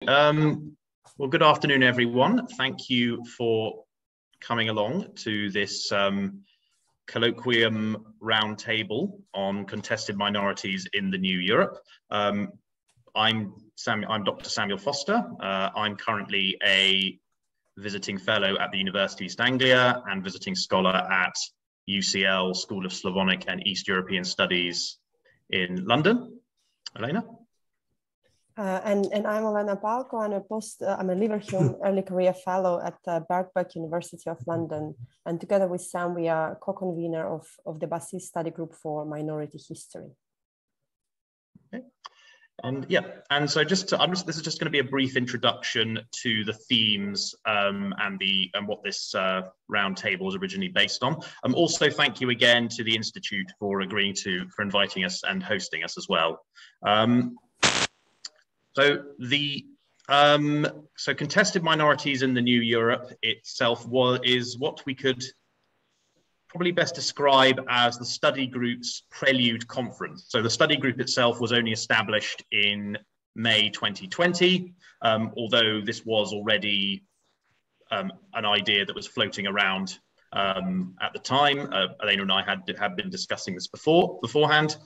Well, good afternoon, everyone. Thank you for coming along to this colloquium roundtable on contested minorities in the New Europe. I'm Dr. Samuel Foster. I'm currently a visiting fellow at the University of East Anglia and visiting scholar at UCL School of Slavonic and East European Studies in London. Elena? And I'm Elena Palko. I'm a Liverhume Early Career Fellow at Birkbeck University of London. And together with Sam, we are co-convener of the BASIS study group for minority history. Okay. And yeah, and so this is just going to be a brief introduction to the themes and what this roundtable was originally based on. Also, thank you again to the Institute for agreeing for inviting us and hosting us as well. So contested minorities in the New Europe itself is what we could probably best describe as the study group's prelude conference. So the study group itself was only established in May 2020, although this was already an idea that was floating around at the time. Elena and I had been discussing this beforehand.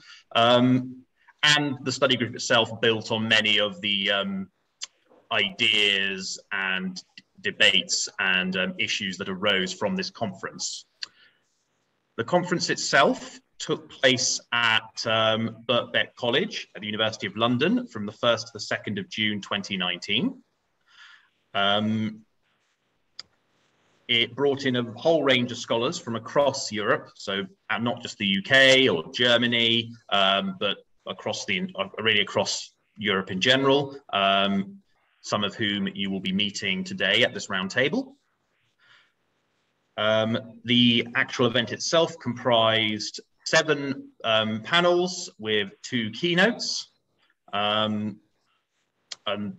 And the study group itself built on many of the ideas and debates and issues that arose from this conference. The conference itself took place at Birkbeck College at the University of London from the 1st to the 2nd of June 2019. It brought in a whole range of scholars from across Europe, so not just the UK or Germany, but really across Europe in general, some of whom you will be meeting today at this roundtable. The actual event itself comprised 7 panels with 2 keynotes, and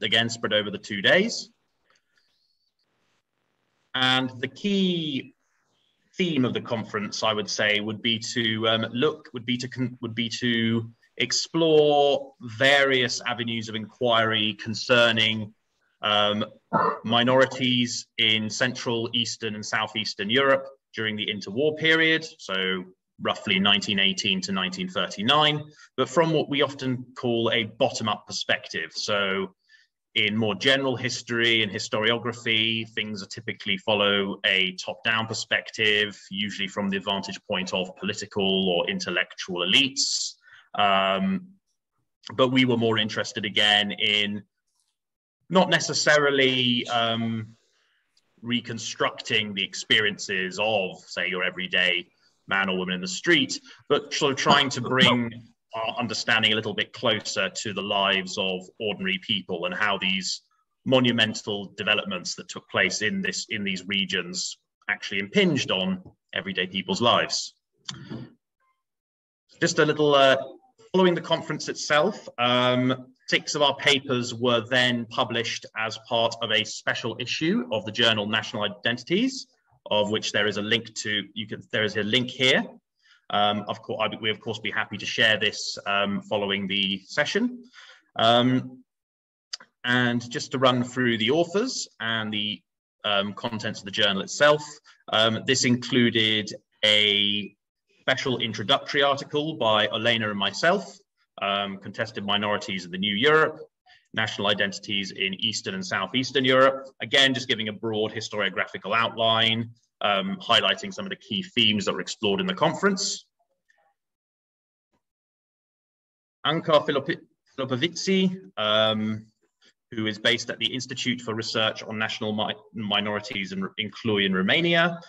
again spread over the 2 days. And the key theme of the conference, I would say, would be to explore various avenues of inquiry concerning minorities in Central, Eastern and Southeastern Europe during the interwar period, so roughly 1918 to 1939, but from what we often call a bottom-up perspective. So in more general history and historiography, things typically follow a top-down perspective, usually from the vantage point of political or intellectual elites. But we were more interested again in not necessarily reconstructing the experiences of, say, your everyday man or woman in the street, but sort of trying to bring our understanding a little bit closer to the lives of ordinary people and how these monumental developments that took place in these regions actually impinged on everyday people's lives. Just a little following the conference itself, 6 of our papers were then published as part of a special issue of the journal National Identities, of which there is a link to. There is a link here. Of course, we of course be happy to share this following the session. And just to run through the authors and the contents of the journal itself, this included a special introductory article by Elena and myself, Contested Minorities in the New Europe, National Identities in Eastern and Southeastern Europe. Again, just giving a broad historiographical outline, highlighting some of the key themes that were explored in the conference. Anka Filipovici, who is based at the Institute for Research on National Minorities including Romania,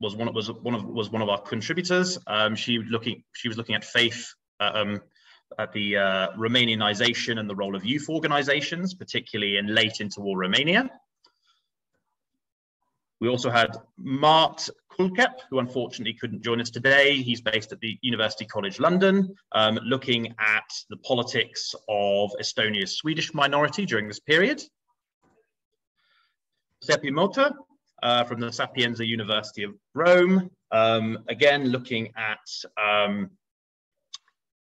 was one of our contributors. She was looking at faith, at the Romanianization and the role of youth organizations, particularly in late interwar Romania. We also had Mart Kulkep, who unfortunately couldn't join us today. He's based at the University College London, looking at the politics of Estonia's Swedish minority during this period. Seppi Mota, from the Sapienza University of Rome, again looking at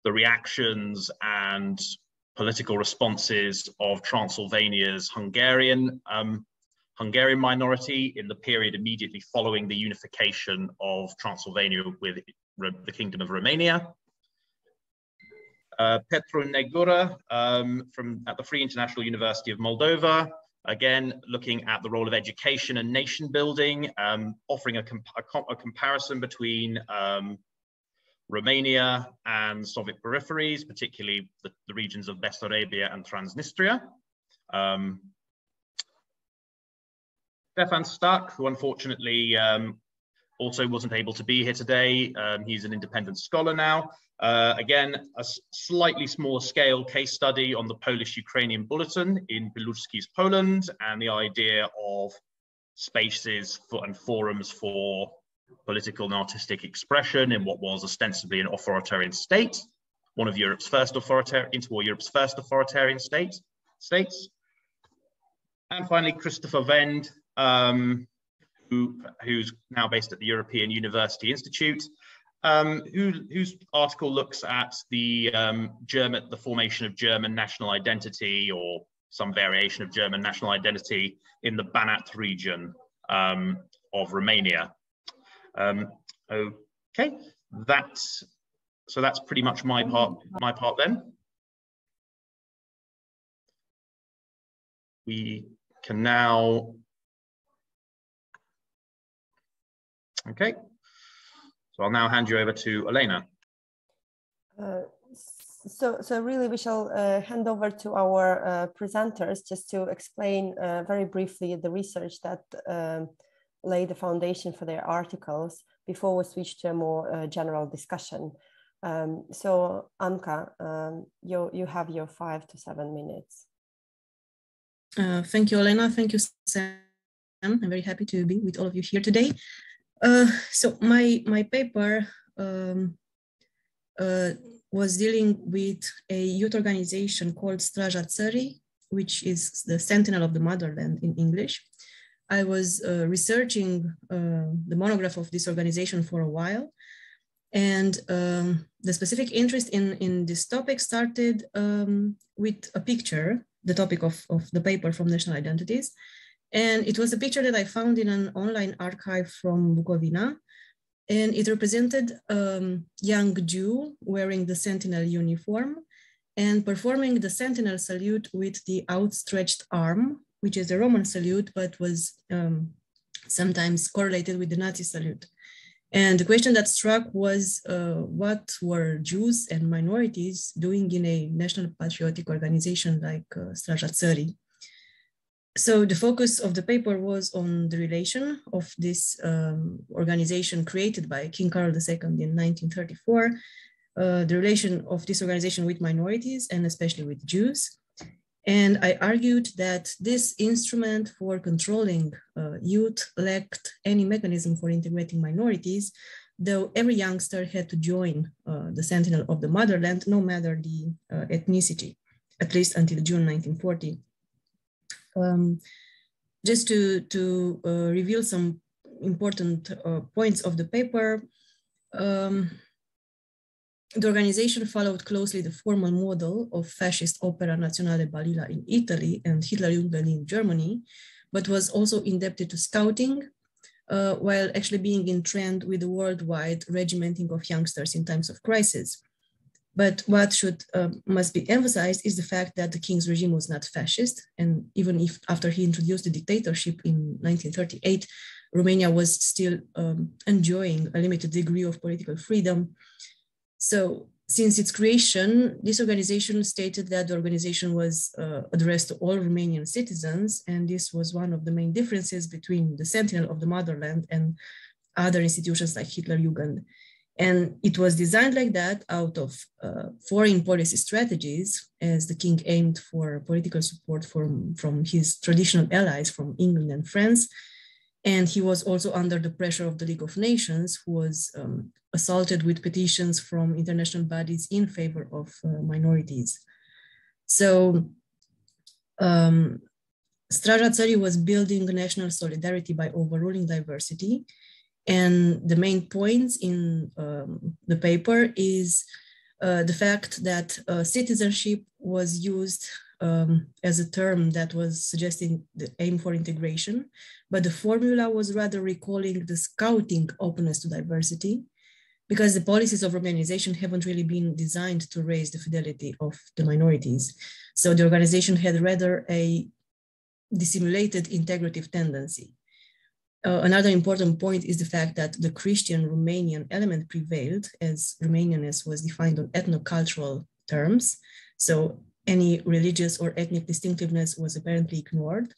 the reactions and political responses of Transylvania's Hungarian minority in the period immediately following the unification of Transylvania with the Kingdom of Romania. Petru Negura at the Free International University of Moldova, again, looking at the role of education and nation building, offering a comparison between Romania and Soviet peripheries, particularly the regions of Bessarabia and Transnistria. Stefan Stuck, who unfortunately also wasn't able to be here today. He's an independent scholar now. Again, a slightly smaller scale case study on the Polish-Ukrainian Bulletin in Bielorusski's Poland and the idea of spaces and forums for political and artistic expression in what was ostensibly an authoritarian state, one of Europe's first authoritarian states. And finally, Christopher Vend, who's now based at the European University Institute, whose article looks at the formation of German national identity, or some variation of German national identity, in the Banat region of Romania. Okay, so that's pretty much my part then. We can now, okay. So I'll now hand you over to Elena. So really we shall hand over to our presenters just to explain very briefly the research that laid the foundation for their articles before we switch to a more general discussion. So Anka, you have your 5 to 7 minutes. Thank you, Elena. Thank you, Sam. I'm very happy to be with all of you here today. So my paper was dealing with a youth organization called Straja Țării, which is the Sentinel of the Motherland in English. I was researching the monograph of this organization for a while, and the specific interest in this topic started with a picture, the topic of the paper from National Identities. And it was a picture that I found in an online archive from Bukovina. And it represented a young Jew wearing the Sentinel uniform and performing the Sentinel salute with the outstretched arm, which is the Roman salute, but was sometimes correlated with the Nazi salute. And the question that struck was what were Jews and minorities doing in a national patriotic organization like Straja Țării? So the focus of the paper was on the relation of this organization created by King Carol II in 1934, the relation of this organization with minorities and especially with Jews. And I argued that this instrument for controlling youth lacked any mechanism for integrating minorities, though every youngster had to join the Sentinel of the Motherland, no matter the ethnicity, at least until June 1940. Just to reveal some important points of the paper, the organization followed closely the formal model of fascist Opera Nazionale Balilla in Italy and Hitlerjugend in Germany, but was also indebted to scouting, while actually being in trend with the worldwide regimenting of youngsters in times of crisis. But what must be emphasized is the fact that the king's regime was not fascist, and even if after he introduced the dictatorship in 1938, Romania was still enjoying a limited degree of political freedom. So since its creation, this organization stated that the organization was addressed to all Romanian citizens, and this was one of the main differences between the Sentinel of the Motherland and other institutions like Hitlerjugend. And it was designed like that out of foreign policy strategies, as the king aimed for political support from his traditional allies from England and France. And he was also under the pressure of the League of Nations, who was assaulted with petitions from international bodies in favor of minorities. So Straja Țării was building national solidarity by overruling diversity. And the main points in the paper is the fact that citizenship was used as a term that was suggesting the aim for integration, but the formula was rather recalling the scouting openness to diversity, because the policies of Romanization haven't really been designed to raise the fidelity of the minorities. So the organization had rather a dissimulated integrative tendency. Another important point is the fact that the Christian Romanian element prevailed, as Romanianness was defined on ethnocultural terms. So any religious or ethnic distinctiveness was apparently ignored.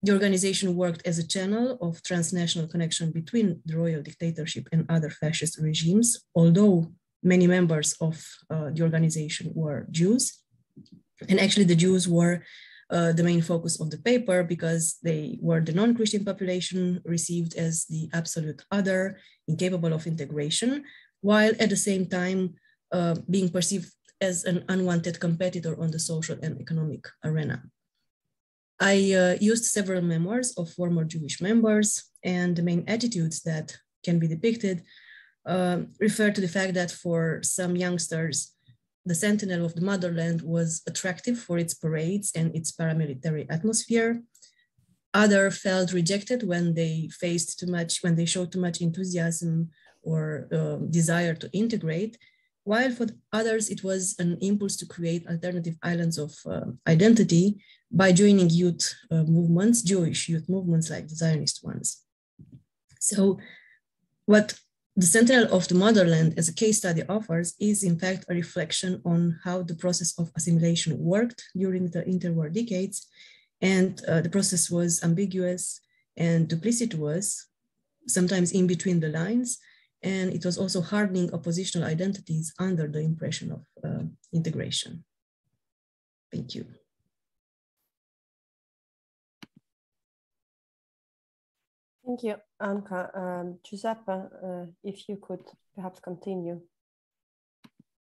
The organization worked as a channel of transnational connection between the royal dictatorship and other fascist regimes, although many members of the organization were Jews. And actually the Jews were the main focus of the paper, because they were the non-Christian population received as the absolute other, incapable of integration, while at the same time being perceived as an unwanted competitor on the social and economic arena. I used several memoirs of former Jewish members, and the main attitudes that can be depicted refer to the fact that for some youngsters, the sentinel of the motherland was attractive for its parades and its paramilitary atmosphere. Others felt rejected when they showed too much enthusiasm or desire to integrate, while for others it was an impulse to create alternative islands of identity by joining youth movements, Jewish youth movements like the Zionist ones. So what the Sentinel of the Motherland as a case study offers is in fact a reflection on how the process of assimilation worked during the interwar decades. And the process was ambiguous and duplicitous, sometimes in between the lines. And it was also hardening oppositional identities under the impression of integration. Thank you. Thank you, Anka. Giuseppe, if you could perhaps continue.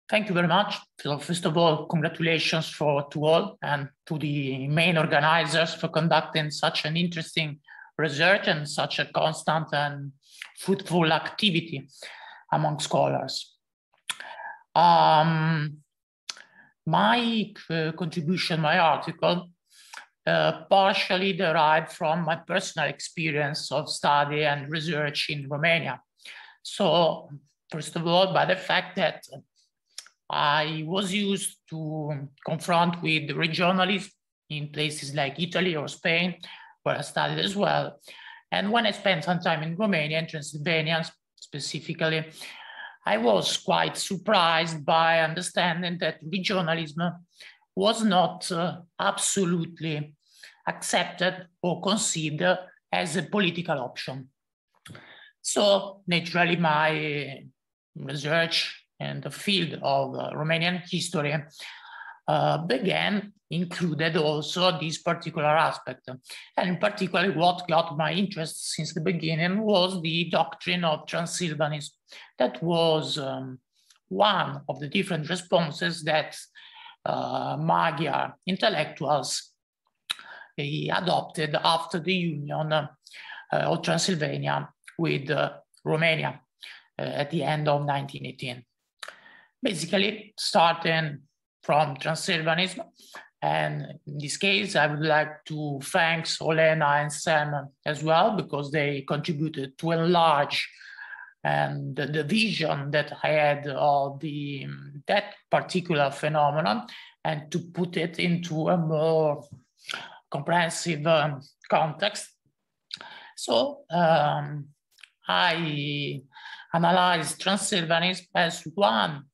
Thank you very much. So first of all, congratulations to all and to the main organizers for conducting such an interesting research and such a constant and fruitful activity among scholars. My contribution, my article, partially derived from my personal experience of study and research in Romania. So first of all, by the fact that I was used to confront with regionalism in places like Italy or Spain, where I studied as well. And when I spent some time in Romania and Transylvania specifically, I was quite surprised by understanding that regionalism was not absolutely accepted or conceived as a political option. So naturally, my research in the field of Romanian history included also this particular aspect. And in particular, what got my interest since the beginning was the doctrine of Transylvanism. That was one of the different responses that Magyar intellectuals adopted after the union of Transylvania with Romania at the end of 1918. Basically, starting from Transylvanism, and in this case, I would like to thank Olena and Sam as well, because they contributed to enlarge and the vision that I had of that particular phenomenon, and to put it into a more comprehensive context. So I analyzed Transylvanism as one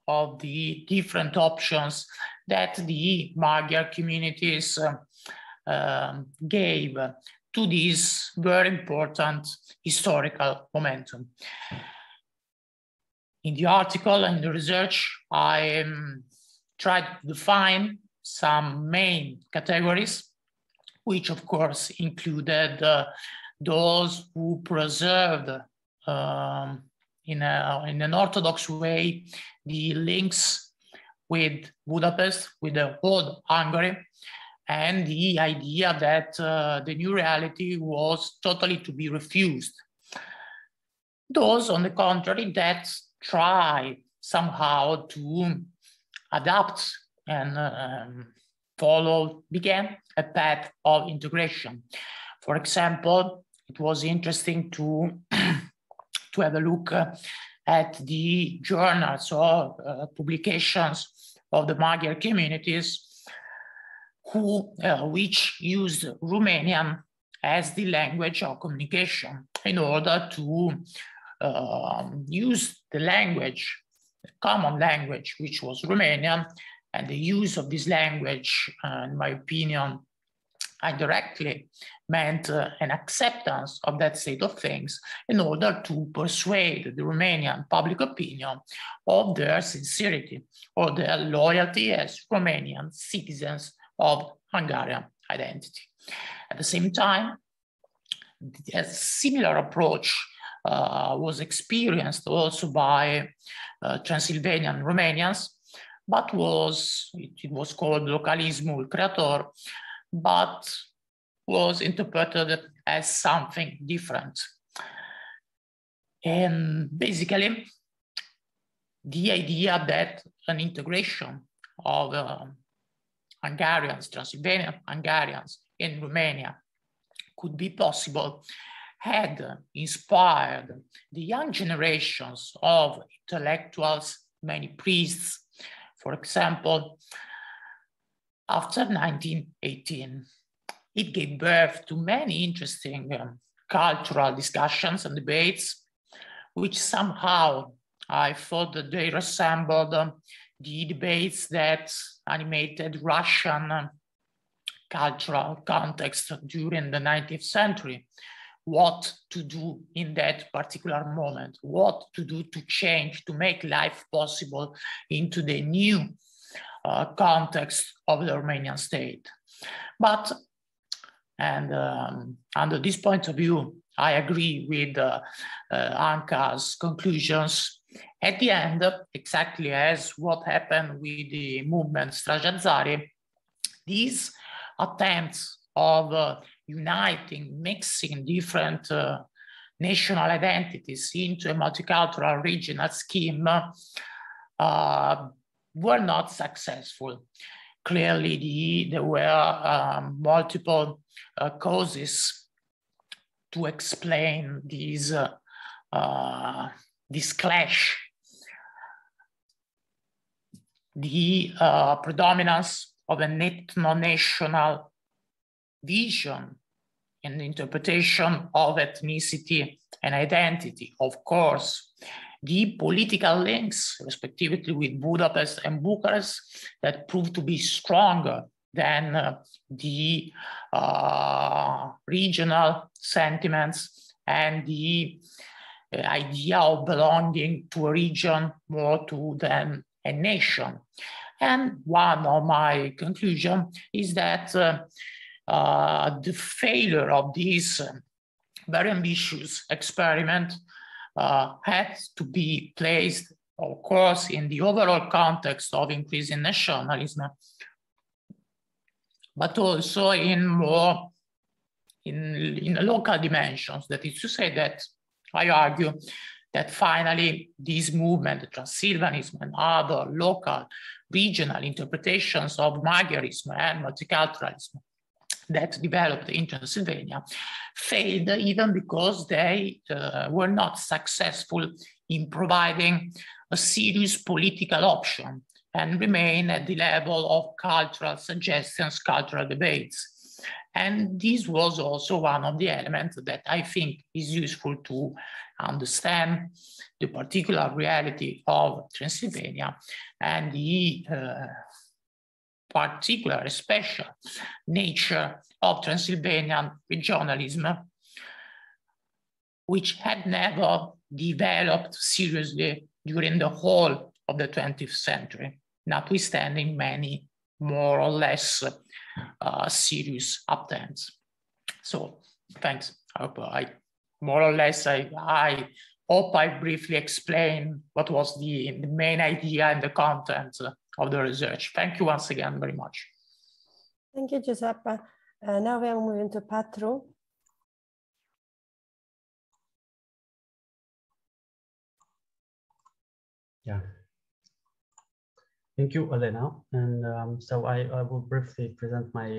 of the different options that the Magyar communities gave to this very important historical momentum. In the article and the research, I tried to define some main categories, which of course included those who preserved in an orthodox way the links with Budapest, with the old Hungary, and the idea that the new reality was totally to be refused. Those, on the contrary, that try somehow to adapt and began a path of integration. For example, it was interesting to have a look at the journals or publications of the Magyar communities which used Romanian as the language of communication in order to use the language, the common language, which was Romanian, and the use of this language, in my opinion, indirectly meant an acceptance of that state of things in order to persuade the Romanian public opinion of their sincerity or their loyalty as Romanian citizens of Hungarian identity. At the same time, a similar approach was experienced also by Transylvanian Romanians, but it was called localismul creator, but was interpreted as something different. And basically, the idea that an integration of Hungarians, Transylvanian Hungarians in Romania could be possible had inspired the young generations of intellectuals, many priests. For example, after 1918, it gave birth to many interesting cultural discussions and debates, which somehow I thought that they resembled the debates that animated Russian cultural context during the 19th century. What to do in that particular moment, what to do to change, to make life possible into the new context of the Romanian state. But, and under this point of view, I agree with Anka's conclusions. At the end, exactly as what happened with the movement Straja-Zari, these attempts of uniting, mixing different national identities into a multicultural regional scheme were not successful. Clearly, there were multiple causes to explain these, this clash. The predominance of an ethno-national vision and interpretation of ethnicity and identity, of course, the political links, respectively, with Budapest and Bucharest that proved to be stronger than the regional sentiments and the idea of belonging to a region more than a nation. And one of my conclusions is that the failure of this very ambitious experiment had to be placed, of course, in the overall context of increasing nationalism, but also in more in local dimensions. That is to say that I argue that finally this movement, Transylvanism and other local regional interpretations of Magyarism and multiculturalism that developed in Transylvania failed even because they were not successful in providing a serious political option and remain at the level of cultural suggestions, cultural debates. And this was also one of the elements that I think is useful to understand the particular reality of Transylvania and the particular, special nature of Transylvanian regionalism, which had never developed seriously during the whole of the 20th century, notwithstanding many more or less serious attempts. So thanks. I hope I hope I briefly explained what was the main idea and the content of the research. Thank you once again very much. Thank you, Giuseppe. Now we are moving to Petru. Yeah, Thank you, Elena. And so I will briefly present my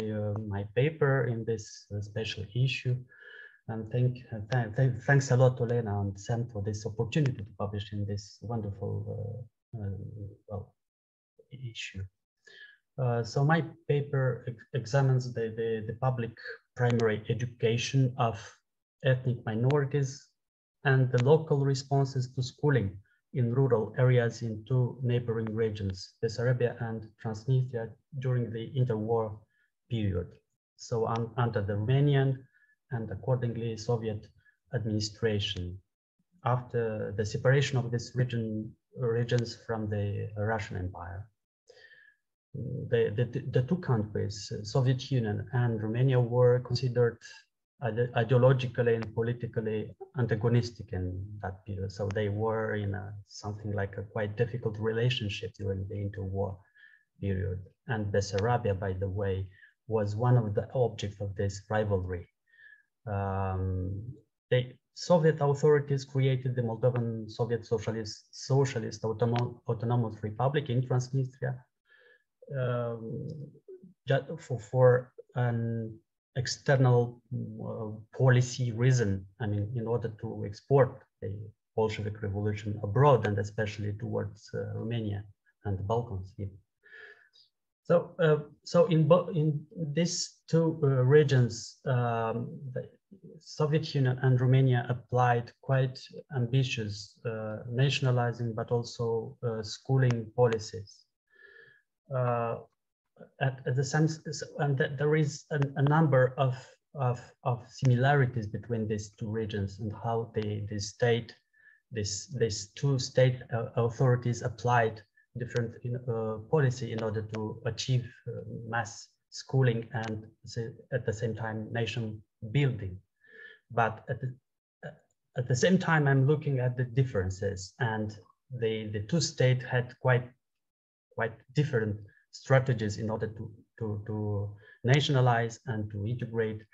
my paper in this special issue. And thanks a lot, Elena and Sam, for this opportunity to publish in this wonderful well, issue. So my paper examines the public primary education of ethnic minorities and the local responses to schooling in rural areas in two neighboring regions, Bessarabia and Transnistria, during the interwar period. So under the Romanian and accordingly Soviet administration, after the separation of these regions from the Russian Empire. The two countries, Soviet Union and Romania, were considered ideologically and politically antagonistic in that period. So they were in something like a quite difficult relationship during the interwar period. And Bessarabia, by the way, was one of the objects of this rivalry. The Soviet authorities created the Moldovan Soviet Socialist Autonomous Republic in Transnistria for an external policy reason. I mean, in order to export the Bolshevik revolution abroad and especially towards Romania and the Balkans. So in these two regions, the Soviet Union and Romania applied quite ambitious nationalizing, but also schooling policies. At the same, and there is a number of similarities between these two regions and how these two state authorities applied different policy in order to achieve mass schooling and at the same time nation building. But at the same time, I'm looking at the differences, and the two states had quite different strategies in order to nationalize and to integrate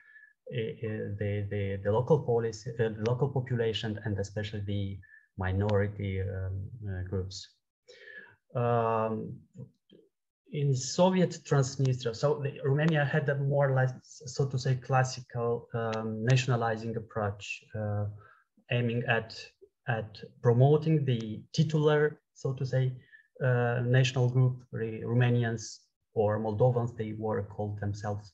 the local policy, the local population, and especially the minority groups. In Soviet Transnistria, so Romania had a more like, so to say, classical nationalizing approach, aiming at promoting the titular, so to say, national group, Romanians or Moldovans, they were called themselves.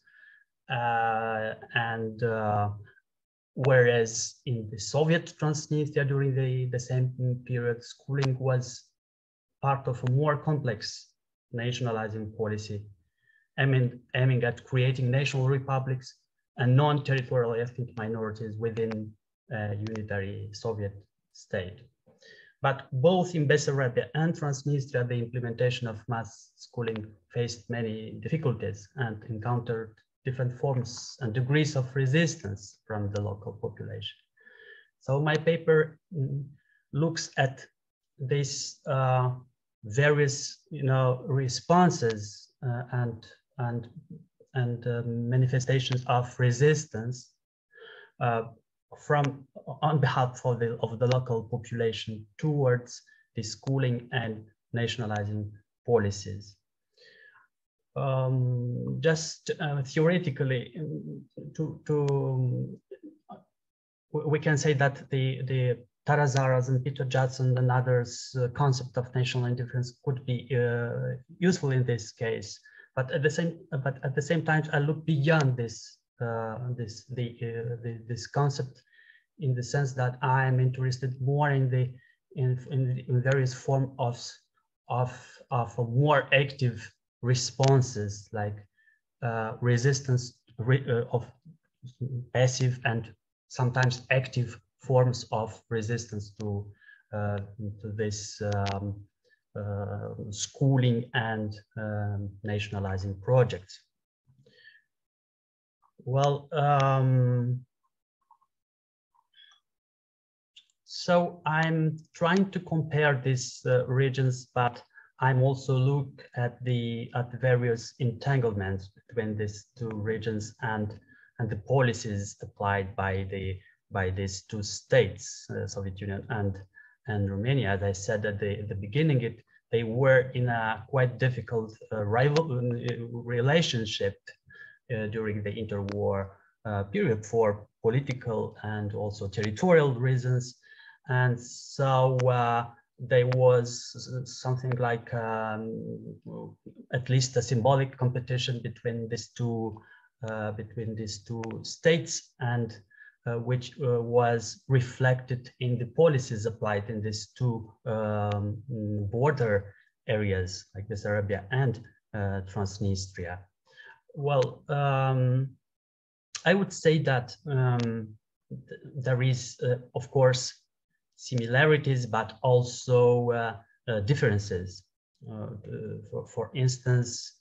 Whereas in the Soviet Transnistria during the same period, schooling was part of a more complex nationalizing policy, aiming at creating national republics and non-territorial ethnic minorities within a unitary Soviet state. But both in Bessarabia and Transnistria, the implementation of mass schooling faced many difficulties and encountered different forms and degrees of resistance from the local population. So my paper looks at these various, responses and manifestations of resistance on behalf of the local population towards the schooling and nationalizing policies. Just theoretically, we can say that the Tarazaras and Peter Judson and others' concept of national indifference could be useful in this case. But at the same time, I look beyond this this concept, in the sense that I am interested more in various forms of more active responses, like resistance of passive and sometimes active forms of resistance to this schooling and nationalizing projects. Well, so I'm trying to compare these regions, but I'm also look at the various entanglements between these two regions and the policies applied by these two states, Soviet Union and Romania. As I said at the beginning, they were in a quite difficult relationship during the interwar period for political and also territorial reasons. And so there was something like at least a symbolic competition between these two states, and which was reflected in the policies applied in these two border areas like Bessarabia and Transnistria. Well, I would say that there is, of course, similarities, but also differences. For instance,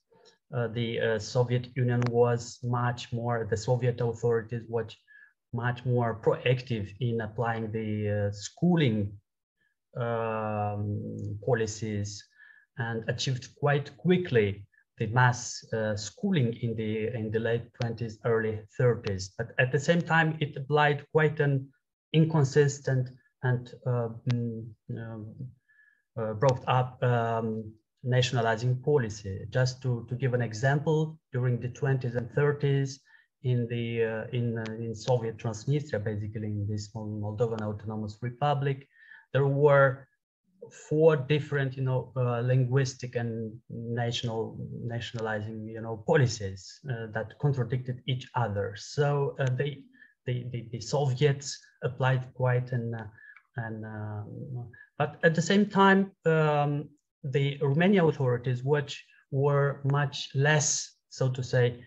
the Soviet Union was much more, the Soviet authorities were much more proactive in applying the schooling policies and achieved quite quickly the mass schooling in the late 20s, early 30s. But at the same time, it applied quite an inconsistent and brought up nationalizing policy. Just to give an example, during the 20s and 30s, in Soviet Transnistria, basically in this Moldovan Autonomous Republic, there were 4 different, linguistic and nationalizing, policies that contradicted each other. So the Soviets applied quite but at the same time, the Romanian authorities, which were much less, so to say,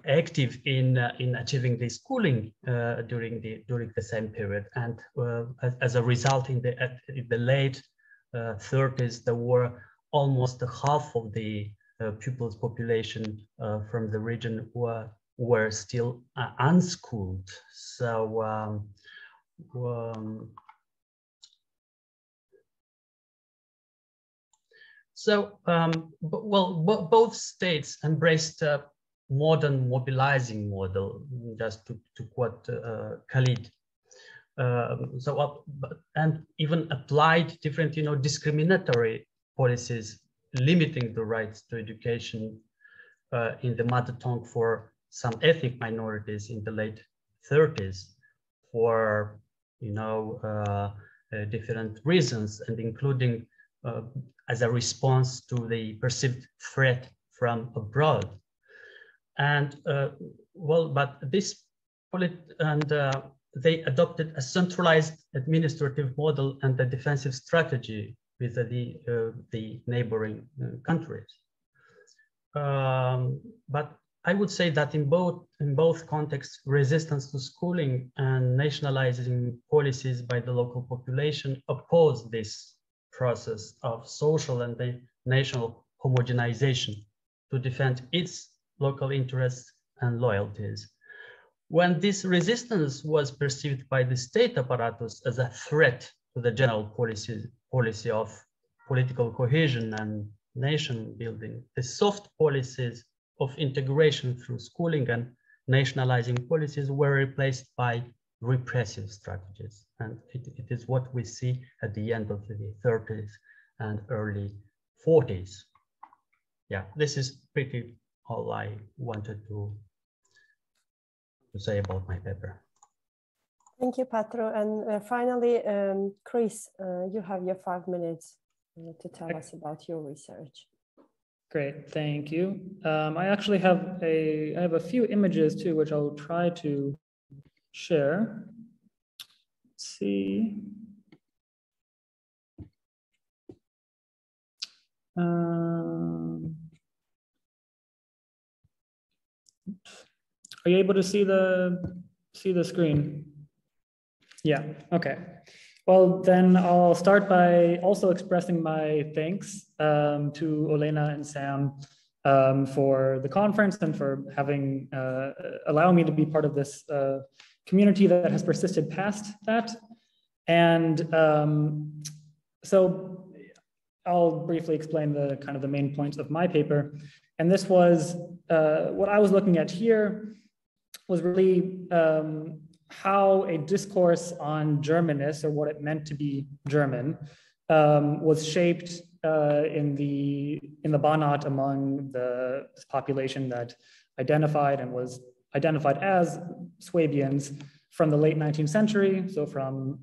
active in achieving the schooling during the same period, and as a result, in the late 30s, there were almost half of the pupils' population from the region were still unschooled. So both states embraced a modern mobilizing model, just to quote Khalid. And even applied different, discriminatory policies limiting the rights to education in the mother tongue for some ethnic minorities in the late 30s for, different reasons, and including as a response to the perceived threat from abroad. And but this they adopted a centralized administrative model and a defensive strategy with the neighboring countries. But I would say that in both contexts, resistance to schooling and nationalizing policies by the local population opposed this process of social and national homogenization to defend its local interests and loyalties. When this resistance was perceived by the state apparatus as a threat to the general policy of political cohesion and nation building, the soft policies of integration through schooling and nationalizing policies were replaced by repressive strategies. And it is what we see at the end of the 30s and early 40s. Yeah, this is pretty all I wanted to say about my paper. Thank you, Petro. And finally, Chris, you have your 5 minutes to tell us about your research. Great, thank you. I actually have a few images too, which I'll try to share. Let's see. Are you able to see the screen? Yeah, okay. Well, then I'll start by also expressing my thanks to Olena and Sam for the conference and for having allowing me to be part of this community that has persisted past that. And so I'll briefly explain the kind of the main points of my paper. And this was what I was looking at here was really how a discourse on Germanness, or what it meant to be German, was shaped in the Banat among the population that identified and was identified as Swabians from the late 19th century, so from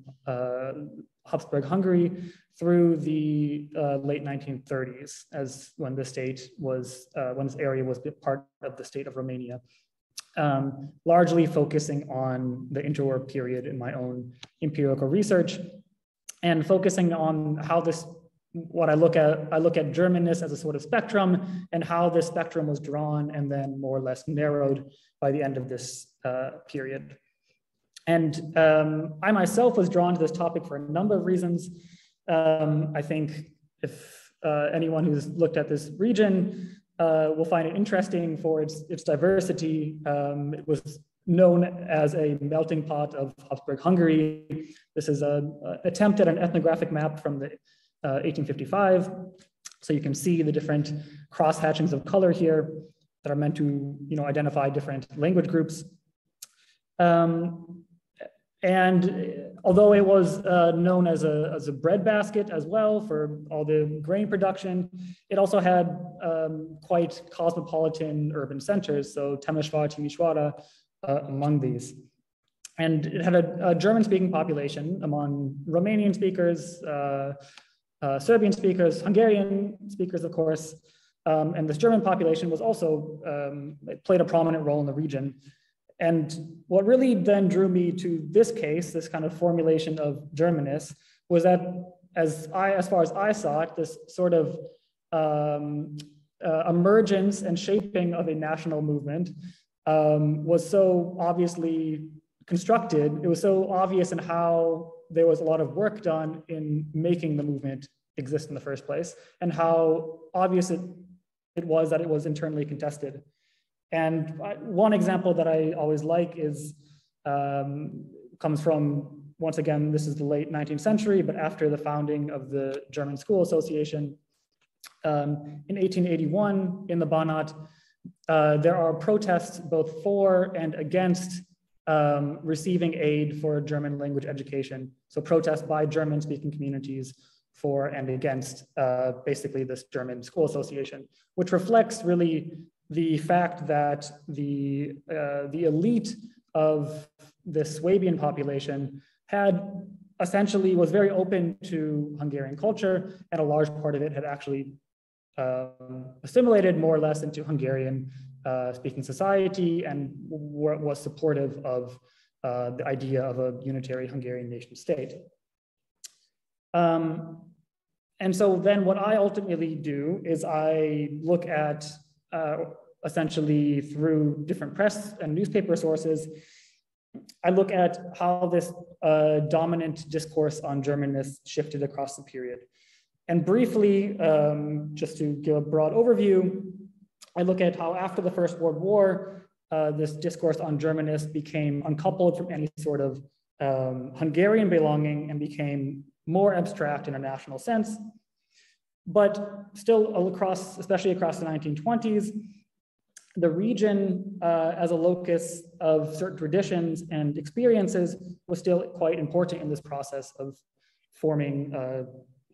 Habsburg Hungary through the late 1930s, as when the state was, when this area was part of the state of Romania. Largely focusing on the interwar period in my own empirical research, and focusing on how this, what I look at Germanness as a sort of spectrum, and how this spectrum was drawn and then more or less narrowed by the end of this period. And I myself was drawn to this topic for a number of reasons. I think if anyone who's looked at this region will find it interesting for its diversity. It was known as a melting pot of Habsburg Hungary. This is an attempt at an ethnographic map from the 1855. So you can see the different cross hatchings of color here that are meant to, identify different language groups. And although it was known as a breadbasket as well for all the grain production, it also had quite cosmopolitan urban centers, so Temesvar, Timișoara among these. And it had a German-speaking population among Romanian speakers, Serbian speakers, Hungarian speakers, of course, and this German population was also, it played a prominent role in the region. And what really then drew me to this case, this kind of formulation of Germanness, was that as far as I saw it, this sort of emergence and shaping of a national movement was so obviously constructed. It was so obvious in how there was a lot of work done in making the movement exist in the first place, and how obvious it was that it was internally contested. And one example that I always like is, comes from, once again, this is the late 19th century, but after the founding of the German School Association. In 1881, in the Banat, there are protests both for and against receiving aid for German language education. So protests by German-speaking communities for and against basically this German School Association, which reflects really the fact that the elite of the Swabian population was very open to Hungarian culture, and a large part of it had actually assimilated more or less into Hungarian speaking society, and was supportive of the idea of a unitary Hungarian nation state. And so then what I ultimately do is I look at essentially through different press and newspaper sources, I look at how this dominant discourse on Germanness shifted across the period. And briefly, just to give a broad overview, I look at how after the First World War, this discourse on Germanness became uncoupled from any sort of Hungarian belonging and became more abstract in a national sense. But still across, especially across the 1920s, the region as a locus of certain traditions and experiences was still quite important in this process of forming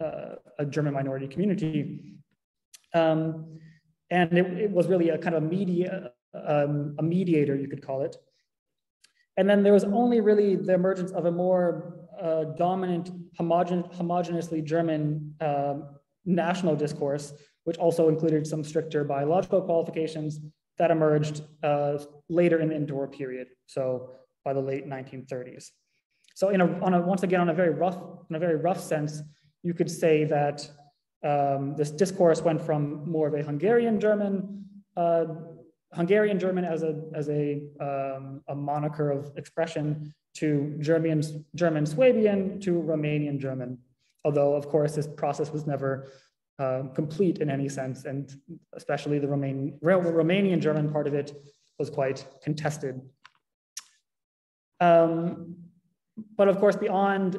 a German minority community. And it was really a kind of a mediator, you could call it. And then there was only really the emergence of a more dominant, homogeneously German national discourse, which also included some stricter biological qualifications that emerged later in the interwar period, so by the late 1930s. So once again, in a very rough sense, you could say that this discourse went from more of a Hungarian German as a moniker of expression to German Swabian to Romanian German. Although, of course, this process was never complete in any sense, and especially the Romanian German part of it was quite contested. But of course, beyond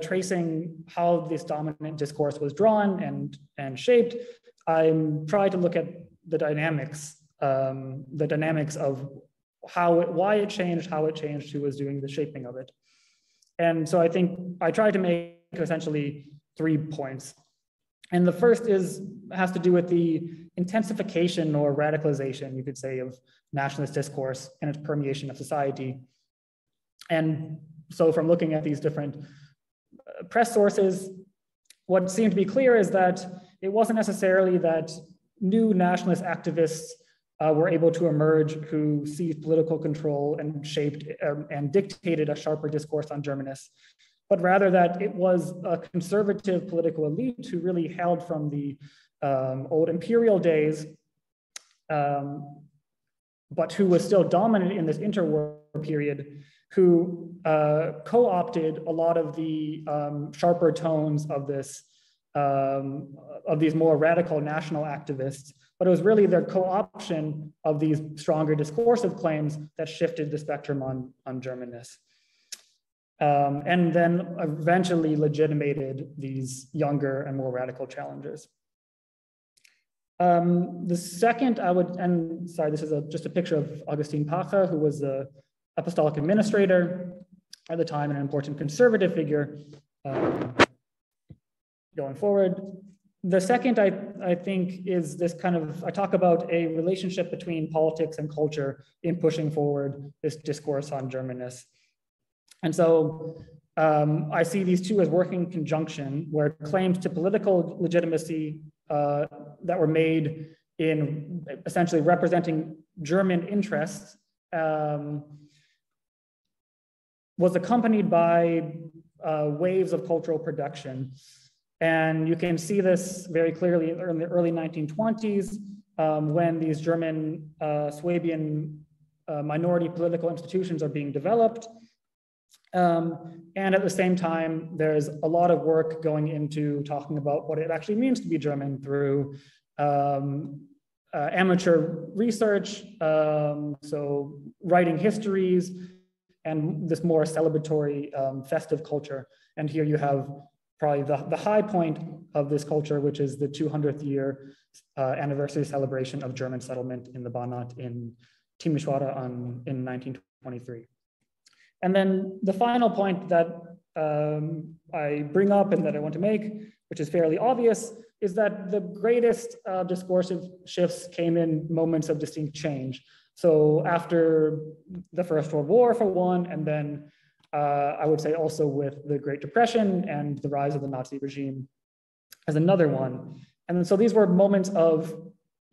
tracing how this dominant discourse was drawn and shaped, I tried to look at the dynamics of why it changed, how it changed, who was doing the shaping of it. And so I think I tried to make essentially 3 points. And the first has to do with the intensification or radicalization, you could say, of nationalist discourse and its permeation of society. And so from looking at these different press sources, what seemed to be clear is that it wasn't necessarily that new nationalist activists were able to emerge who seized political control and shaped and dictated a sharper discourse on Germanists, but rather that it was a conservative political elite who really held from the old imperial days, but who was still dominant in this interwar period, who co-opted a lot of the sharper tones of this, of these more radical national activists. But it was really their co-option of these stronger discursive claims that shifted the spectrum on Germanists. And then eventually legitimated these younger and more radical challengers. The second this is just a picture of Augustin Pacher, who was the apostolic administrator at the time and an important conservative figure going forward. The second, I think, is this kind of, I talk about a relationship between politics and culture in pushing forward this discourse on Germanists. And so I see these two as working in conjunction, where claims to political legitimacy that were made in essentially representing German interests was accompanied by waves of cultural production. And you can see this very clearly in the early 1920s when these German Swabian minority political institutions are being developed. And at the same time, there's a lot of work going into talking about what it actually means to be German through amateur research, so writing histories, and this more celebratory festive culture. And here you have probably the high point of this culture, which is the 200th year anniversary celebration of German settlement in the Banat in Timișoara in 1923. And then the final point that I bring up and that I want to make, which is fairly obvious, is that the greatest discursive shifts came in moments of distinct change. So after the First World War, for one, and then I would say also with the Great Depression and the rise of the Nazi regime as another one. And so these were moments of,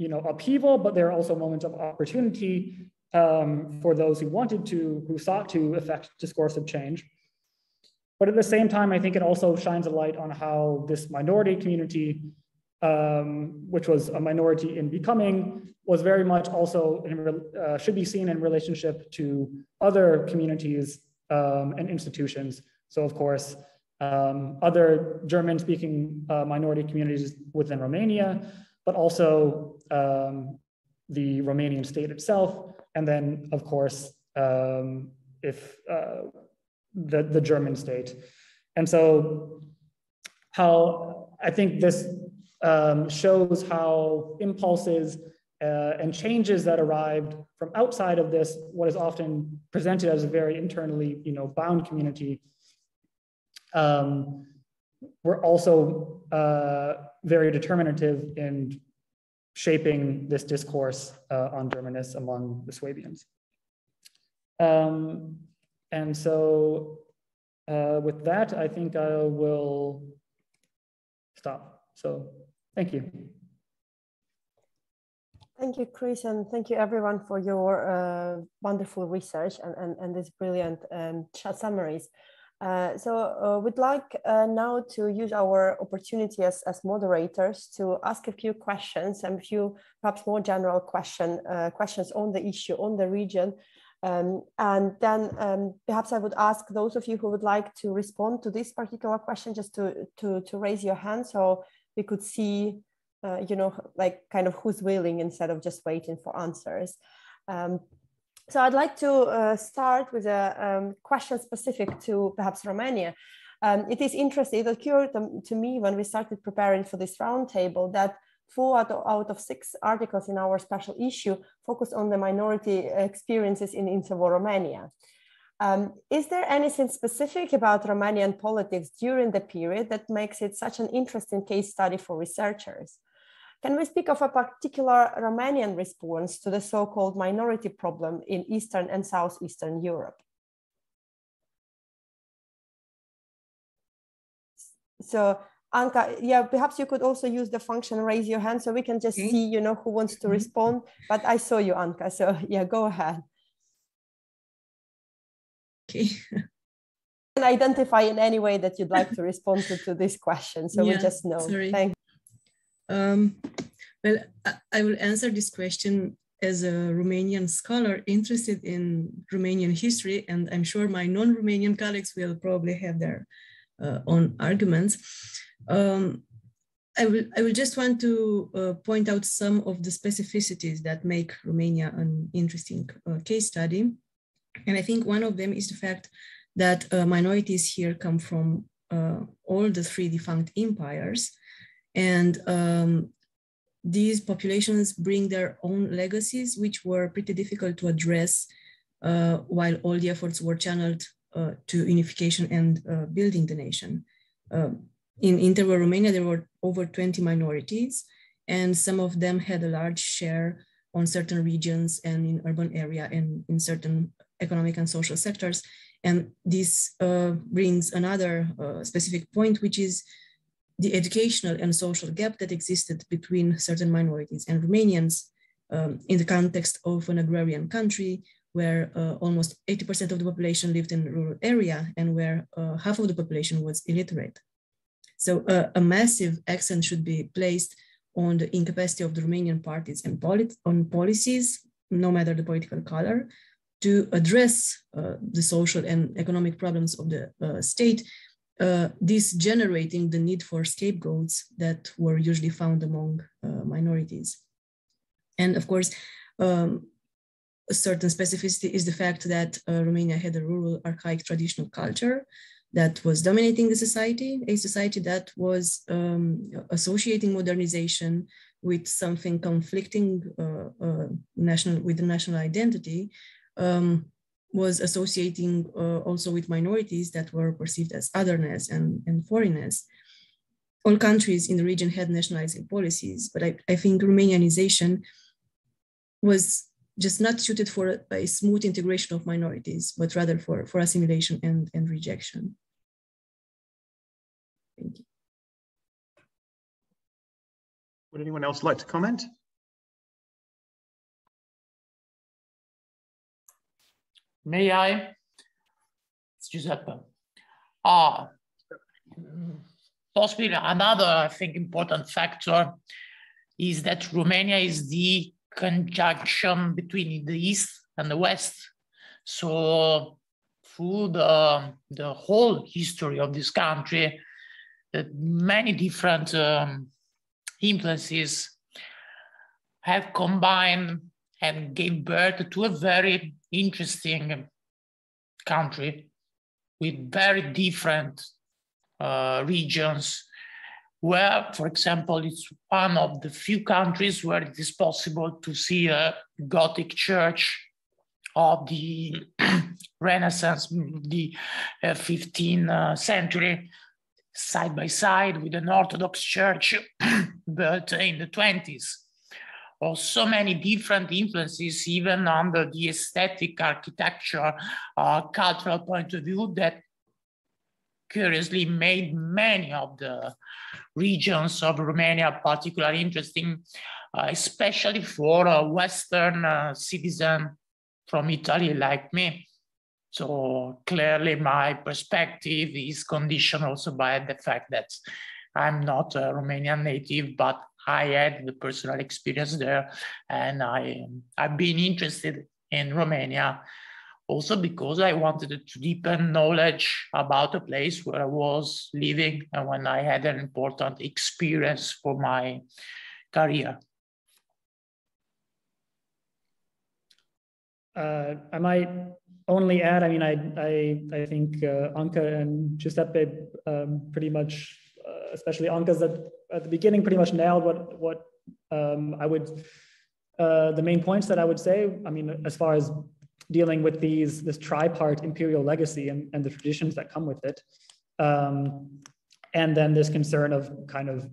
upheaval, but there are also moments of opportunity for those who sought to effect discursive change. But at the same time, I think it also shines a light on how this minority community, which was a minority in becoming, was very much also should be seen in relationship to other communities and institutions. So of course, other German-speaking minority communities within Romania, but also the Romanian state itself, and then of course, the German state. And so how I think this shows how impulses and changes that arrived from outside of this, what is often presented as a very internally, bound community, were also very determinative in shaping this discourse on Germanists among the Swabians. And so with that, I think I will stop. So thank you. Thank you, Chris, and thank you everyone for your wonderful research and these brilliant chat summaries. So we'd like now to use our opportunity as moderators to ask a few questions and a few perhaps more general questions on the issue, on the region. And then perhaps I would ask those of you who would like to respond to this particular question just to raise your hand so we could see like kind of who's willing instead of just waiting for answers. So I'd like to start with a question specific to perhaps Romania. It is interesting, it occurred to me when we started preparing for this roundtable that 4 out of 6 articles in our special issue focus on the minority experiences in interwar Romania. Is there anything specific about Romanian politics during the period that makes it such an interesting case study for researchers? Can we speak of a particular Romanian response to the so-called minority problem in Eastern and Southeastern Europe? So, Anka, yeah, perhaps you could also use the function raise your hand so we can just see, you know, who wants to respond. But I saw you, Anka, so yeah, go ahead. Okay. And identify in any way that you'd like to respond to this question, so we just know. Sorry. Thank you. Well, I will answer this question as a Romanian scholar interested in Romanian history, and I'm sure my non-Romanian colleagues will probably have their own arguments. I will just want to point out some of the specificities that make Romania an interesting case study. And I think one of them is the fact that minorities here come from all the 3 defunct empires. And these populations bring their own legacies, which were pretty difficult to address while all the efforts were channeled to unification and building the nation. In interwar Romania, there were over 20 minorities, and some of them had a large share on certain regions and in urban area and in certain economic and social sectors. And this brings another specific point, which is the educational and social gap that existed between certain minorities and Romanians in the context of an agrarian country where almost 80% of the population lived in a rural area and where half of the population was illiterate. So a massive accent should be placed on the incapacity of the Romanian parties and on policies, no matter the political color, to address the social and economic problems of the state, this generating the need for scapegoats that were usually found among minorities. And of course, a certain specificity is the fact that Romania had a rural, archaic, traditional culture that was dominating the society, a society that was associating modernization with something conflicting with the national identity, was associating also with minorities that were perceived as otherness and foreignness. All countries in the region had nationalizing policies, but I think Romanianization was just not suited for a smooth integration of minorities, but rather for assimilation and rejection. Thank you. Would anyone else like to comment? May I? It's Giuseppe. Possibly another, I think, important factor is that Romania is the conjunction between the East and the West. So through the whole history of this country, many different influences have combined and gave birth to a very interesting country with very different regions, where, for example, it's one of the few countries where it is possible to see a Gothic church of the Renaissance, the 15th century, side by side with an Orthodox church built in the 20s. Or so many different influences, even under the aesthetic, architecture, cultural point of view, that curiously made many of the regions of Romania particularly interesting, especially for a Western citizen from Italy like me. So clearly my perspective is conditioned also by the fact that I'm not a Romanian native, but I had the personal experience there, and I've been interested in Romania also because I wanted to deepen knowledge about a place where I was living and when I had an important experience for my career. I might only add, I mean, I think Anka and Giuseppe pretty much, especially Anka's at the beginning, pretty much nailed what The main points that I would say, I mean, as far as dealing with this tripart imperial legacy and the traditions that come with it, and then this concern of kind of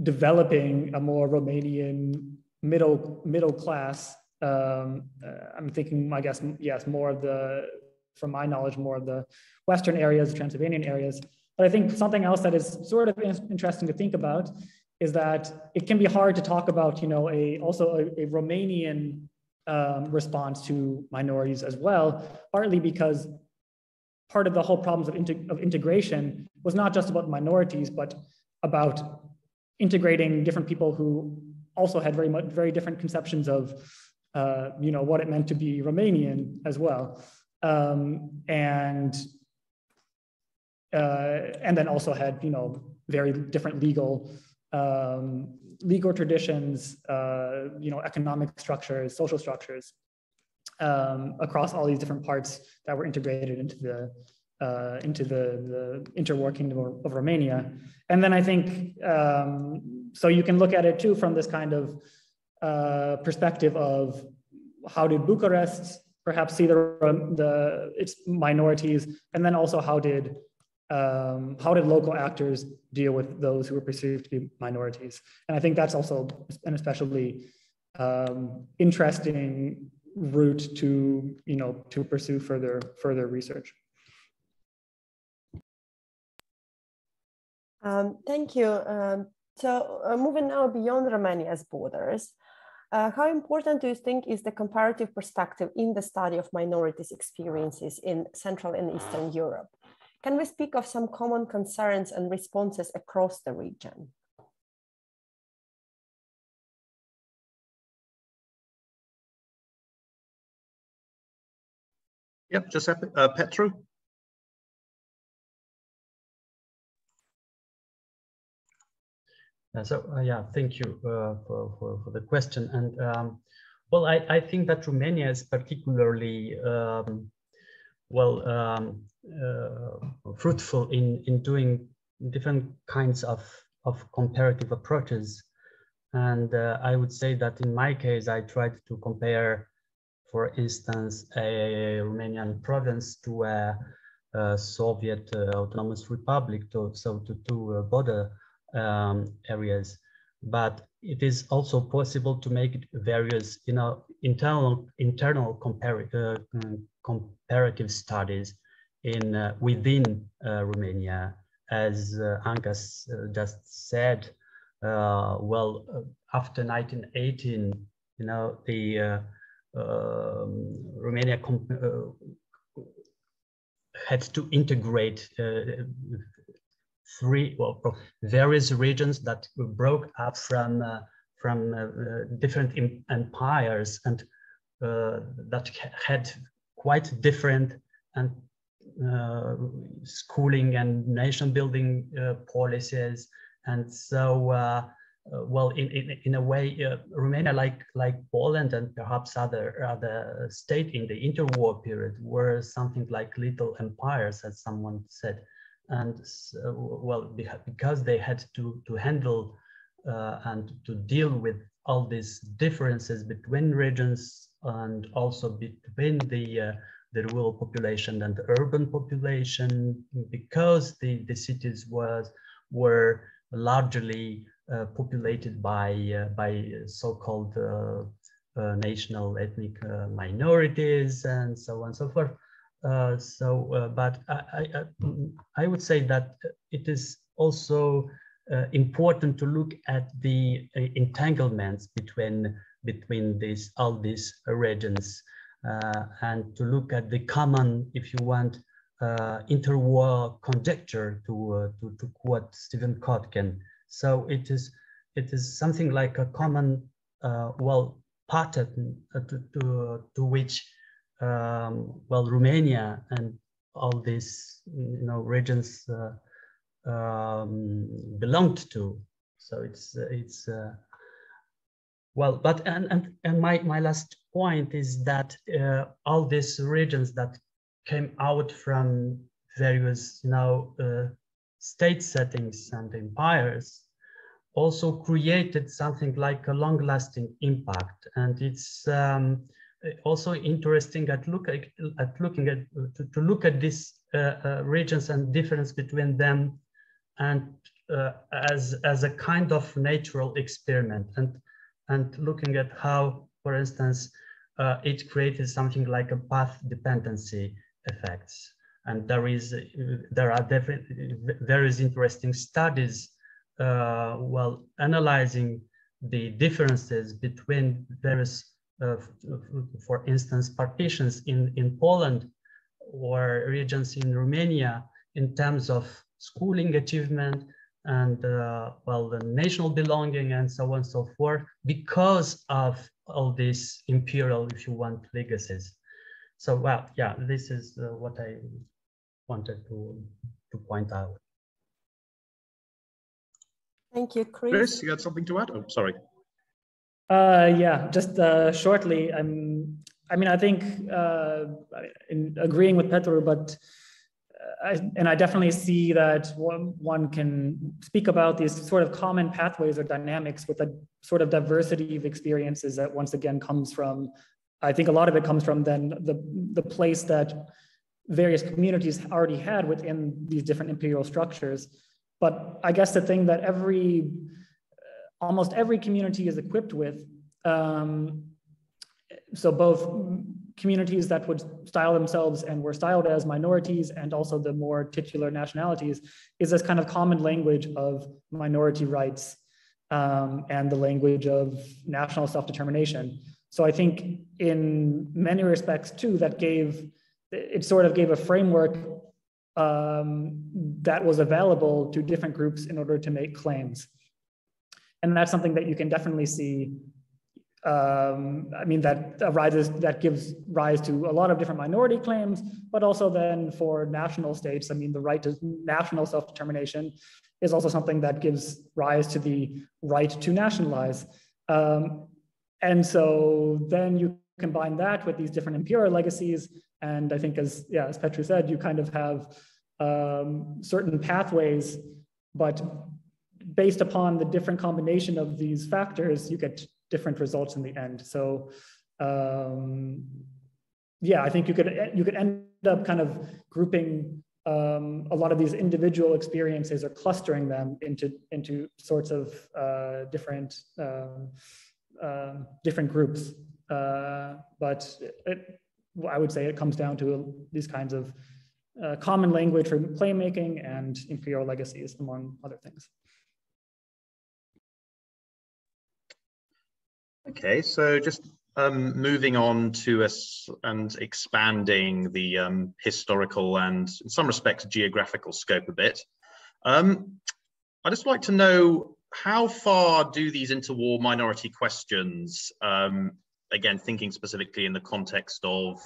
developing a more Romanian middle class. I'm thinking, I guess, yes, more of from my knowledge, more of the Western areas, Transylvanian areas. But I think something else that is sort of interesting to think about is that it can be hard to talk about, you know, also a Romanian response to minorities as well, partly because part of the whole problems of integration was not just about minorities, but about integrating different people who also had very different conceptions of, you know, what it meant to be Romanian as well, and then also had, you know, very different legal traditions, you know, economic structures, social structures, across all these different parts that were integrated into the interwar Kingdom of Romania. And then I think, so you can look at it too from this kind of perspective of how did Bucharest perhaps see its minorities, and then also how did local actors deal with those who were perceived to be minorities? And I think that's also an especially interesting route to, you know, to pursue further research. Thank you. So moving now beyond Romania's borders, how important do you think is the comparative perspective in the study of minorities' experiences in Central and Eastern Europe? Can we speak of some common concerns and responses across the region? Yep, Giuseppe, Petru. Yeah, thank you for the question. And well, I think that Romania is particularly fruitful in doing different kinds of comparative approaches. And I would say that in my case, I tried to compare, for instance, a Romanian province to a Soviet autonomous republic, to border areas. But it is also possible to make various, you know, internal comparative studies within Romania, as Anca just said. After 1918, you know, the Romania had to integrate various regions that broke up from different empires, and that had quite different and schooling and nation building policies. And so in a way, Romania, like Poland and perhaps other states in the interwar period, were something like little empires, as someone said. And because they had to handle and to deal with all these differences between regions, and also between the rural population and the urban population, because the cities were largely populated by so-called national ethnic minorities, and so on and so forth. But I would say that it is also important to look at the entanglements between all these regions, and to look at the common, if you want, interwar conjecture, to quote Stephen Kotkin. So it is something like a common pattern to which Romania and all these, you know, regions belonged to. So it's but my last point is that all these regions that came out from various, you know, state settings and empires also created something like a long-lasting impact. And it's also interesting to look at these regions and difference between them, and as a kind of natural experiment, and looking at how, for instance, it created something like a path dependency effects. And there are definitely various interesting studies analyzing the differences between various, for instance, partitions in Poland or regions in Romania in terms of schooling achievement and the national belonging and so on and so forth, because of all these imperial, if you want, legacies. So, well, yeah, this is what I wanted to point out. Thank you, Chris. Chris, you had something to add? Oh, sorry. Yeah, just shortly. I mean, I think in agreeing with Petru, but I definitely see that one can speak about these sort of common pathways or dynamics with a sort of diversity of experiences that once again comes from, I think a lot of it comes from then the place that various communities already had within these different imperial structures. But I guess the thing that almost every community is equipped with, so both communities that would style themselves and were styled as minorities, and also the more titular nationalities, is this kind of common language of minority rights and the language of national self-determination. So I think in many respects too, it sort of gave a framework that was available to different groups in order to make claims. And that's something that you can definitely see. I mean, that gives rise to a lot of different minority claims, but also then for national states, I mean, the right to national self-determination is also something that gives rise to the right to nationalize. And so then you combine that with these different imperial legacies, and I think as Petru said, you kind of have certain pathways, but based upon the different combination of these factors, you get different results in the end. So yeah, I think you could end up kind of grouping a lot of these individual experiences or clustering them into sorts of different groups. But I would say it comes down to these kinds of common language for playmaking and imperial legacies, among other things. Okay, so just moving on to us and expanding the historical and, in some respects, geographical scope a bit. I'd just like to know, how far do these interwar minority questions, again, thinking specifically in the context of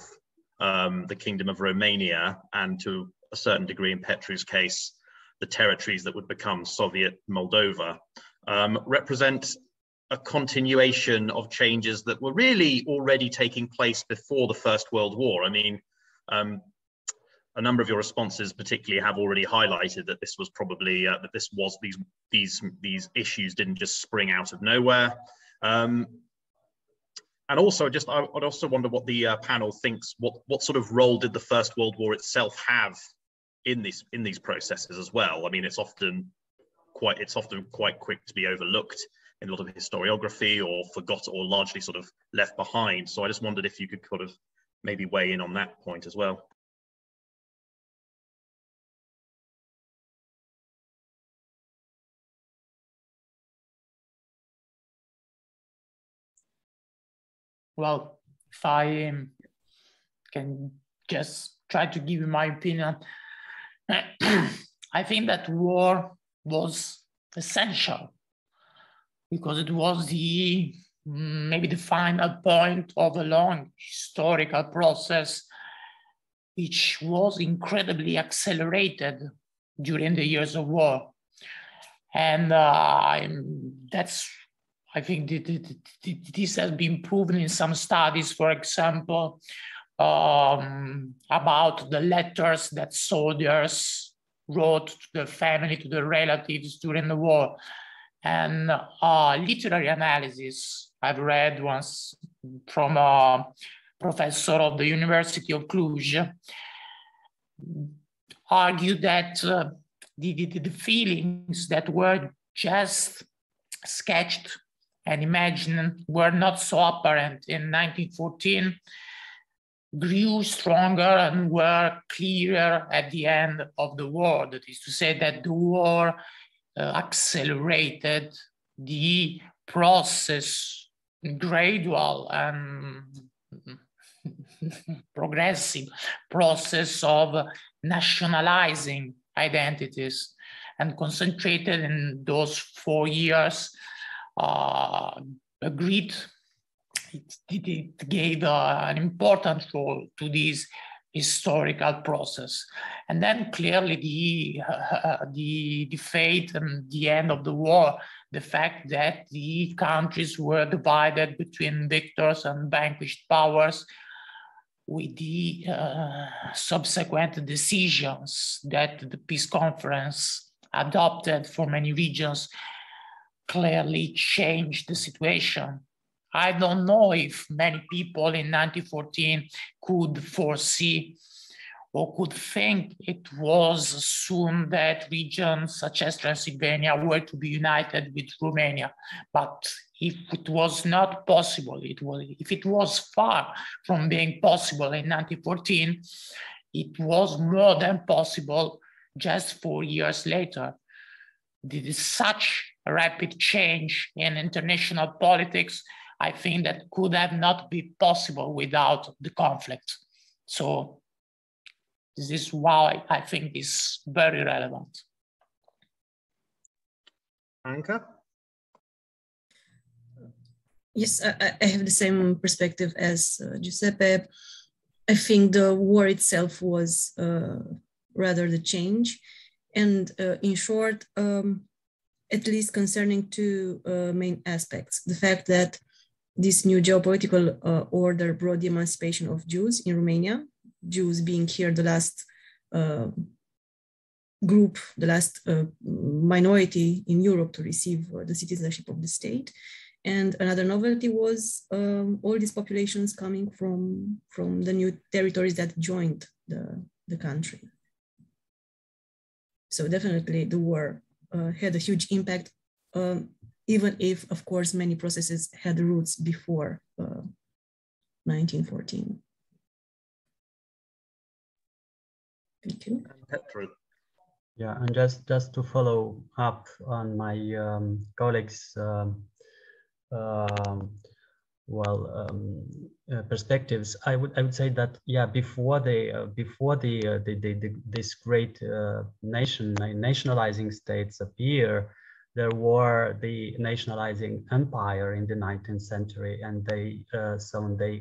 the Kingdom of Romania, and to a certain degree in Petru's case, the territories that would become Soviet Moldova, represent a continuation of changes that were really already taking place before the First World War. I mean, a number of your responses particularly have already highlighted that this was probably, these issues didn't just spring out of nowhere. And also, I'd also wonder what the panel thinks. What sort of role did the First World War itself have in these processes as well? I mean, it's often quite quick to be overlooked in a lot of historiography, or forgot, or largely sort of left behind. So I just wondered if you could sort of maybe weigh in on that point as well. Well, if I can just try to give you my opinion, I think that war was essential because it was maybe the final point of a long historical process, which was incredibly accelerated during the years of war. And I think this has been proven in some studies, for example, about the letters that soldiers wrote to their family, to their relatives during the war. and literary analysis I've read once from a professor of the University of Cluj argued that the feelings that were just sketched and imagined were not so apparent in 1914, grew stronger and were clearer at the end of the war. That is to say that the war accelerated the process, gradual and progressive process of nationalizing identities, and concentrated in those 4 years. Agreed, it gave an important role to this historical process. And then clearly the fate and the end of the war, the fact that the countries were divided between victors and vanquished powers, with the subsequent decisions that the peace conference adopted for many regions, clearly changed the situation. I don't know if many people in 1914 could foresee or could think it was assumed that regions such as Transylvania were to be united with Romania. But if it was not possible, if it was far from being possible in 1914, it was more than possible just 4 years later. There is such a rapid change in international politics, I think that could have not been possible without the conflict. So this is why I think it's very relevant. Anka? Yes, I have the same perspective as Giuseppe. I think the war itself was rather the change. And in short, at least concerning two main aspects, the fact that this new geopolitical order brought the emancipation of Jews in Romania, Jews being here the last group, the last minority in Europe to receive the citizenship of the state. And another novelty was all these populations coming from the new territories that joined the country. So definitely the war had a huge impact, even if, of course, many processes had roots before 1914. Thank you. Yeah, and just to follow up on my colleagues' perspectives, I would say that before this great nationalizing states appear, there were the nationalizing empire in the 19th century, and they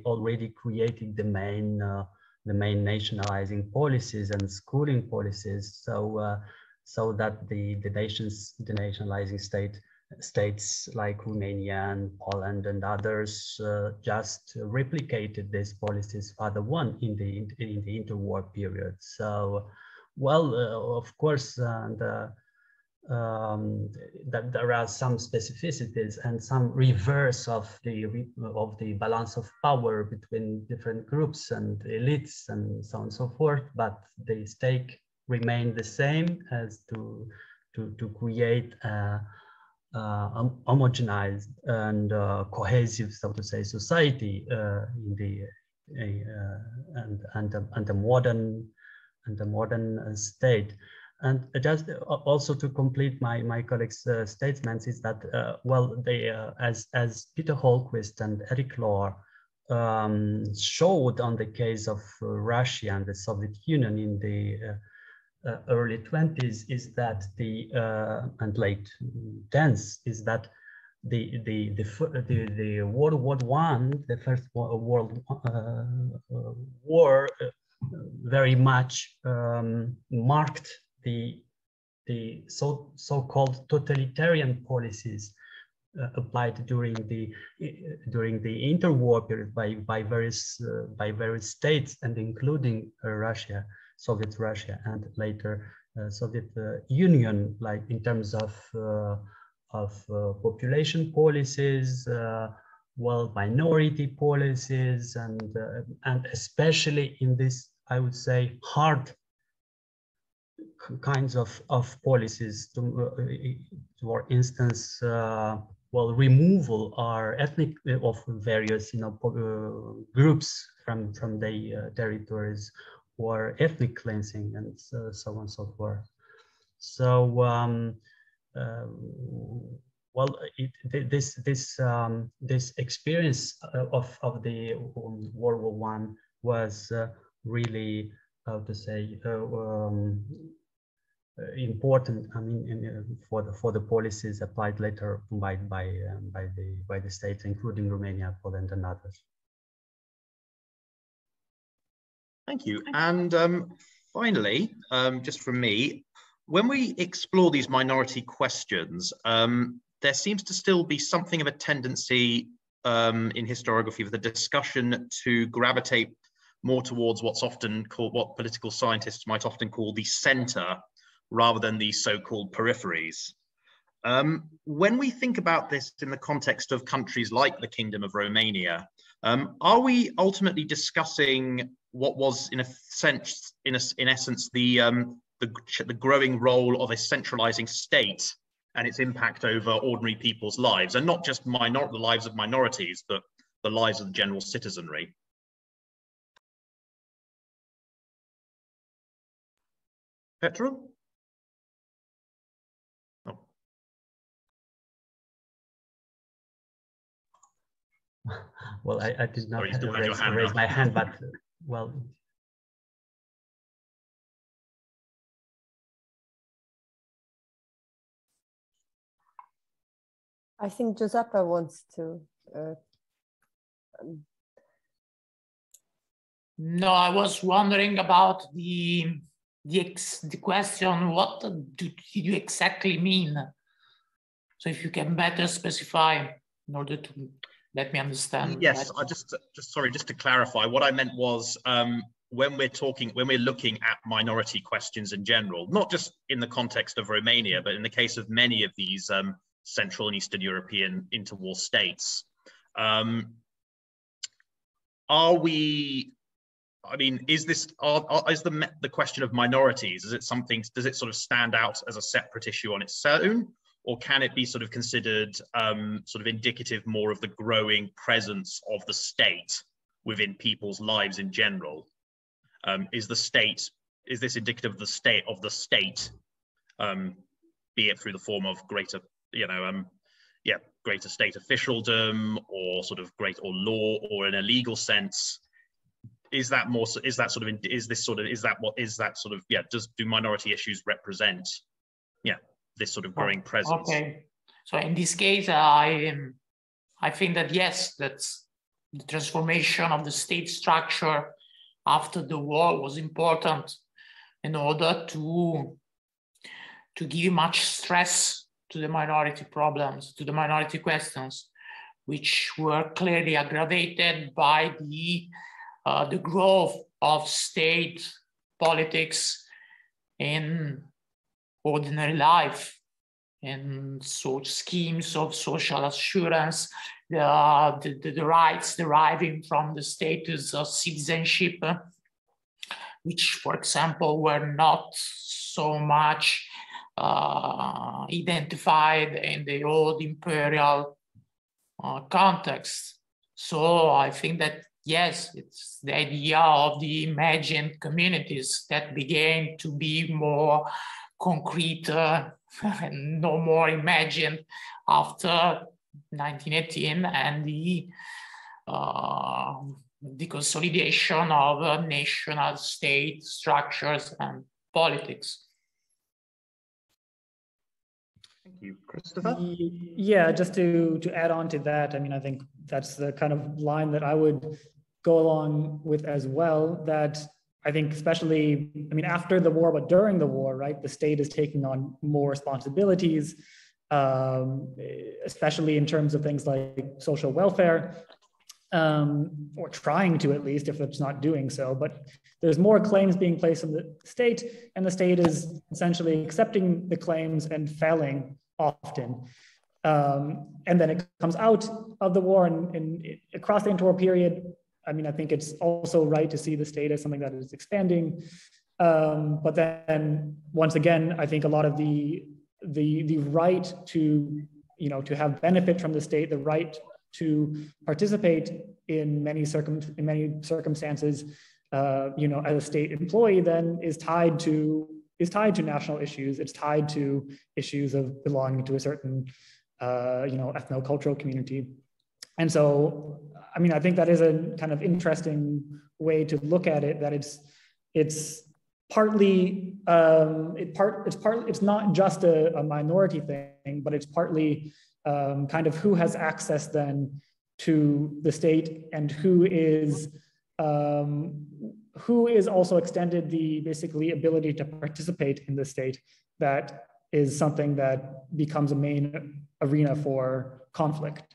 already created the main nationalizing policies and schooling policies, so that the nationalizing states like Romania and Poland and others just replicated these policies further on in the interwar period. So, of course, that there are some specificities and some reverse of the balance of power between different groups and elites and so on and so forth, but the stake remained the same, as to create homogenized and cohesive, so to say, society in the modern state. And just also to complete my colleagues' statements is that as Peter Holquist and Eric Lohr showed on the case of Russia and the Soviet Union in the early 20s, is that and late 10s, is that the World War I, the First World War, very much marked the so-called totalitarian policies applied during the interwar period by various states, and including Russia, Soviet Russia, and later Soviet Union, like in terms of population policies, well, minority policies, and especially in this, I would say, hard kinds of policies, for instance, well, removal or ethnic of various, groups from the territories, or ethnic cleansing, and so on and so forth. So, well, this experience of the World War I was really, how to say, important. I mean, for the policies applied later by the states, including Romania, Poland, and others. Thank you. And finally, just from me, when we explore these minority questions, there seems to still be something of a tendency in historiography for the discussion to gravitate more towards what's often called, what political scientists might often call the center, rather than the so-called peripheries. When we think about this in the context of countries like the Kingdom of Romania, are we ultimately discussing what was, in essence, the growing role of a centralizing state and its impact over ordinary people's lives, and not just the lives of minorities, but the lives of the general citizenry? Petra? Oh. Well, I did not raise my hand, but well. I think Giuseppe wants to. No, I was wondering about the question, what did you exactly mean? So if you can better specify in order to let me understand. Yes, I just to clarify, what I meant was when we're looking at minority questions in general, not just in the context of Romania, but in the case of many of these Central and Eastern European interwar states, are we? I mean, is this is the question of minorities? Is it something? Does it sort of stand out as a separate issue on its own, or can it be sort of considered sort of indicative more of the growing presence of the state within people's lives in general? Is this indicative of the state, be it through the form of greater, greater state officialdom, or sort of law, or in a legal sense? Do minority issues represent, this sort of growing presence? Okay, so in this case, I think that yes, that's the transformation of the state structure after the war was important in order to give much stress to the minority problems, to the minority questions, which were clearly aggravated by the growth of state politics in ordinary life, and such schemes of social assurance, the rights deriving from the status of citizenship, which, for example, were not so much identified in the old imperial context. So I think that, yes, it's the idea of the imagined communities that began to be more concrete and no more imagined after 1918 and the consolidation of national state structures and politics. Thank you. Christopher? Yeah, just to add on to that, I mean, I think that's the kind of line that I would go along with as well, that I think especially, I mean, after the war, but during the war, right, the state is taking on more responsibilities, especially in terms of things like social welfare, or trying to, at least, if it's not doing so. But there's more claims being placed on the state, and the state is essentially accepting the claims and failing often. And then it comes out of the war and across the interwar period. I mean, I think it's also right to see the state as something that is expanding. But then once again, I think a lot of the right to, to have benefit from the state, the right to participate in many circumstances, as a state employee, then is tied to national issues. It's tied to issues of belonging to a certain, ethno-cultural community. And so, I mean, I think that is a kind of interesting way to look at it, that it's partly, it's not just a minority thing, but it's partly kind of who has access then to the state, and who is also extended the basically ability to participate in the state. That is something that becomes a main arena for conflict.